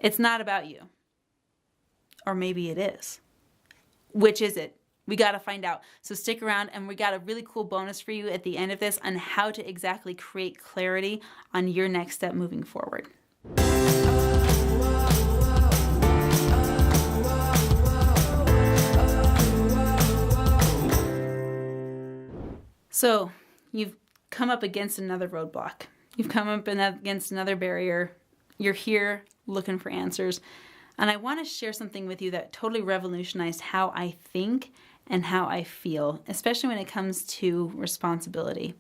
It's not about you. Or maybe it is. Which is it? We got to find out. So stick around, and we got a really cool bonus for you at the end of this on how to exactly create clarity on your next step moving forward. So you've come up against another roadblock. You've come up against another barrier. You're here looking for answers. And I want to share something with you that totally revolutionized how I think and how I feel, especially when it comes to responsibility.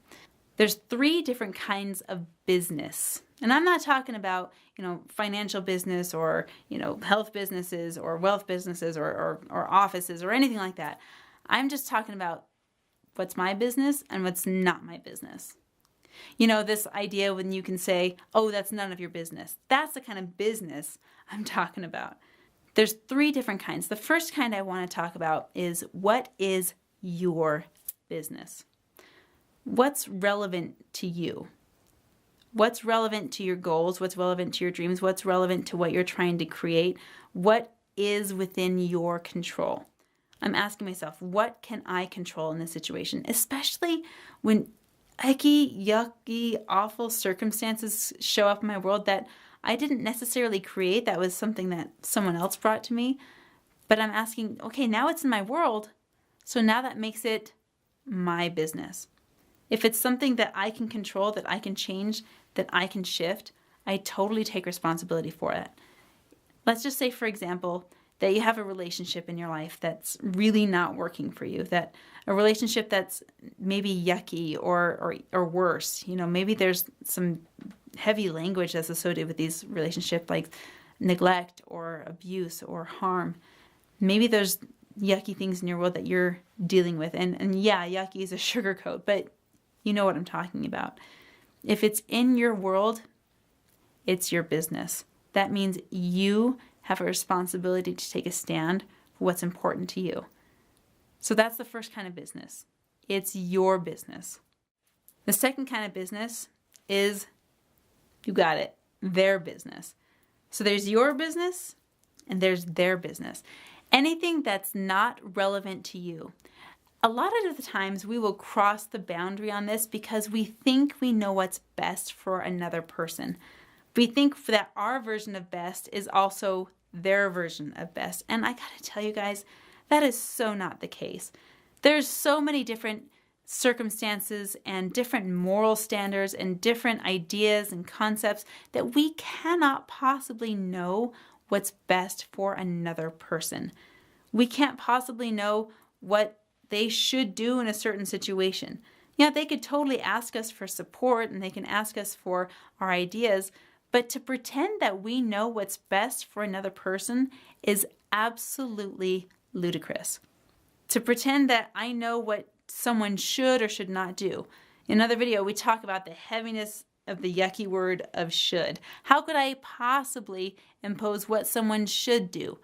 There's 3 different kinds of business. And I'm not talking about, financial business or, health businesses or wealth businesses or offices or anything like that. I'm just talking about what's my business and what's not my business. This idea when you can say, oh, that's none of your business. That's the kind of business I'm talking about. There's 3 different kinds. The first kind I want to talk about is, what is your business? What's relevant to you? What's relevant to your goals? What's relevant to your dreams? What's relevant to what you're trying to create? What is within your control? I'm asking myself, what can I control in this situation? Especially when icky, yucky, awful circumstances show up in my world that I didn't necessarily create. That was something that someone else brought to me. But I'm asking, okay, now it's in my world. So now that makes it my business. If it's something that I can control, that I can change, that I can shift, I totally take responsibility for it. Let's just say, for example, that you have a relationship in your life that's really not working for you, that a relationship that's maybe yucky or worse. Maybe there's some heavy language that's associated with these relationships, like neglect or abuse or harm. Maybe there's yucky things in your world that you're dealing with. And yeah, yucky is a sugarcoat, but you know what I'm talking about. If it's in your world, it's your business. That means you have a responsibility to take a stand for what's important to you. So that's the first kind of business. It's your business. The second kind of business is, you got it, their business. So there's your business and there's their business. Anything that's not relevant to you. A lot of the times we will cross the boundary on this because we think we know what's best for another person. We think that our version of best is also their version of best. And I gotta tell you guys, that is so not the case. There's so many different circumstances and different moral standards and different ideas and concepts that we cannot possibly know what's best for another person. We can't possibly know what they should do in a certain situation. They could totally ask us for support and they can ask us for our ideas, but to pretend that we know what's best for another person is absolutely ludicrous. To pretend that I know what someone should or should not do. In another video, we talk about the heaviness of the yucky word of should. How could I possibly impose what someone should do?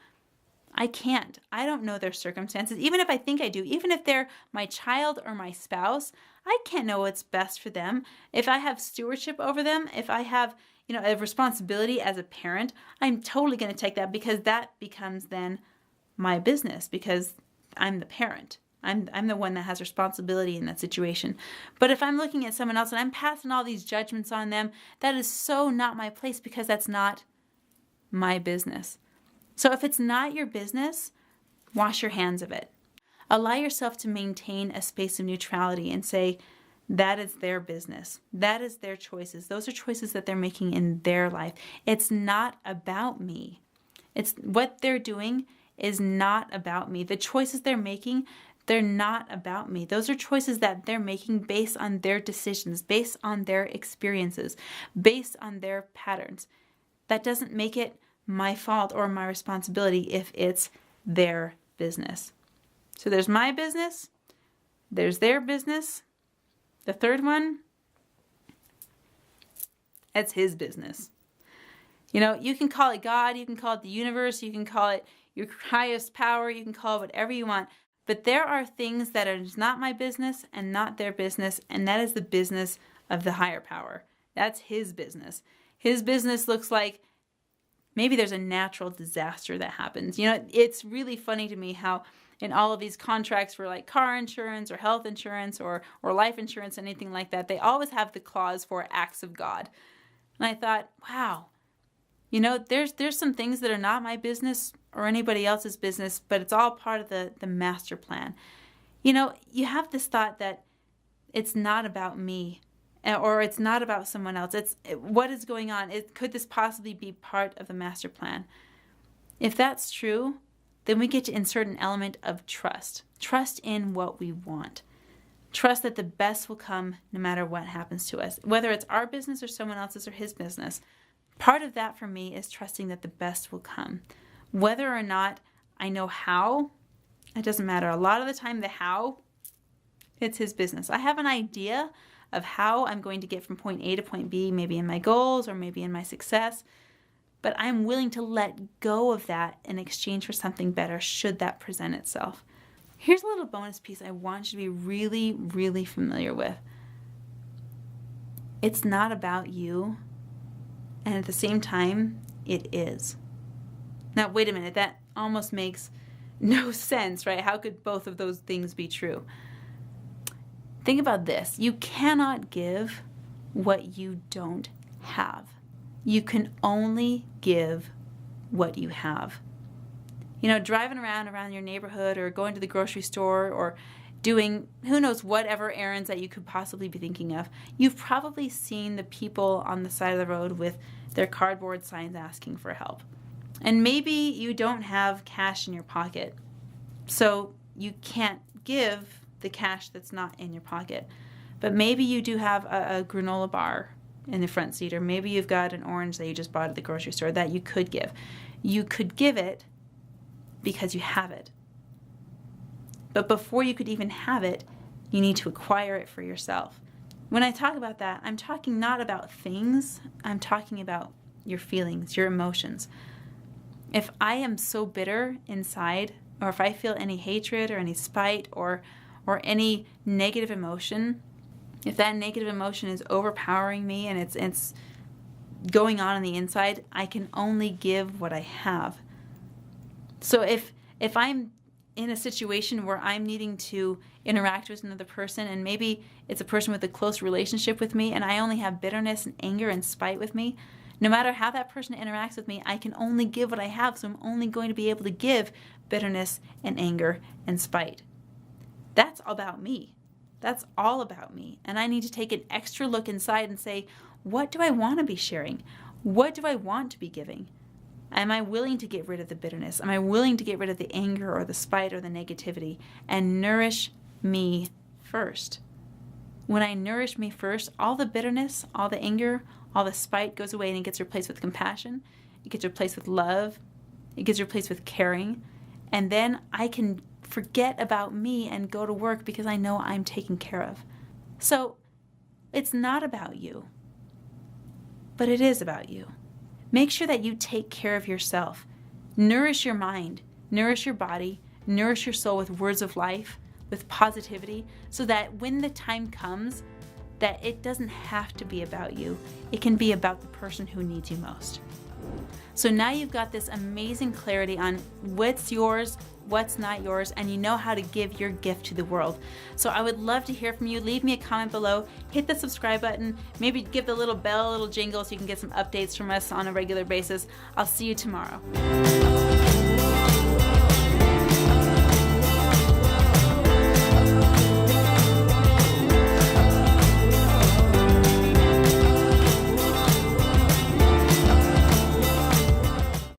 I can't. I don't know their circumstances. Even if I think I do, even if they're my child or my spouse, I can't know what's best for them. If I have stewardship over them, if I have, a responsibility as a parent, I'm totally going to take that because that becomes then my business because I'm the parent. I'm the one that has responsibility in that situation. But if I'm looking at someone else and I'm passing all these judgments on them, that is so not my place because that's not my business. So if it's not your business, wash your hands of it. Allow yourself to maintain a space of neutrality and say, that is their business. That is their choices. Those are choices that they're making in their life. It's not about me. It's what they're doing is not about me. The choices they're making, they're not about me. Those are choices that they're making based on their decisions, based on their experiences, based on their patterns. That doesn't make it my fault or my responsibility if it's their business. So there's my business, there's their business. The third one, it's his business. You can call it God, you can call it the universe, you can call it your highest power, you can call it whatever you want. But there are things that are not my business and not their business, and that is the business of the higher power. That's his business. His business looks like maybe there's a natural disaster that happens. It's really funny to me how in all of these contracts for like car insurance or health insurance or life insurance, anything like that, they always have the clause for acts of God. And I thought, wow, there's some things that are not my business or anybody else's business, but it's all part of the master plan. You have this thought that it's not about me or it's not about someone else. It's what is going on. Could this possibly be part of the master plan? If that's true, then we get to insert an element of trust. Trust in what we want. Trust that the best will come no matter what happens to us, whether it's our business or someone else's or his business. Part of that for me is trusting that the best will come. Whether or not I know how, it doesn't matter. A lot of the time, the how, it's his business. I have an idea of how I'm going to get from point A to point B, maybe in my goals or maybe in my success, but I'm willing to let go of that in exchange for something better should that present itself. Here's a little bonus piece I want you to be really, really familiar with. It's not about you, and at the same time, it is. Now, wait a minute, that almost makes no sense, right? How could both of those things be true? Think about this. You cannot give what you don't have. You can only give what you have. Driving around your neighborhood or going to the grocery store or doing who knows whatever errands that you could possibly be thinking of, you've probably seen the people on the side of the road with their cardboard signs asking for help. And maybe you don't have cash in your pocket, so you can't give the cash that's not in your pocket. But maybe you do have a granola bar in the front seat, or maybe you've got an orange that you just bought at the grocery store that you could give. You could give it because you have it. But before you could even have it, you need to acquire it for yourself. When I talk about that, I'm talking not about things, I'm talking about your feelings, your emotions. If I am so bitter inside, or if I feel any hatred or any spite or any negative emotion, if that negative emotion is overpowering me and it's going on the inside, I can only give what I have. So if I'm in a situation where I'm needing to interact with another person, and maybe it's a person with a close relationship with me, and I only have bitterness and anger and spite with me, no matter how that person interacts with me, I can only give what I have, so I'm only going to be able to give bitterness and anger and spite. That's about me. That's all about me. And I need to take an extra look inside and say, what do I want to be sharing? What do I want to be giving? Am I willing to get rid of the bitterness? Am I willing to get rid of the anger or the spite or the negativity and nourish me first? When I nourish me first, all the bitterness, all the anger, all the spite goes away and it gets replaced with compassion. It gets replaced with love. It gets replaced with caring. And then I can forget about me and go to work because I know I'm taken care of. So it's not about you, but it is about you. Make sure that you take care of yourself. Nourish your mind, nourish your body, nourish your soul with words of life, with positivity, so that when the time comes, that it doesn't have to be about you. It can be about the person who needs you most. So now you've got this amazing clarity on what's yours, what's not yours, and you know how to give your gift to the world. So I would love to hear from you. Leave me a comment below. Hit the subscribe button. Maybe give the little bell, a little jingle so you can get some updates from us on a regular basis. I'll see you tomorrow.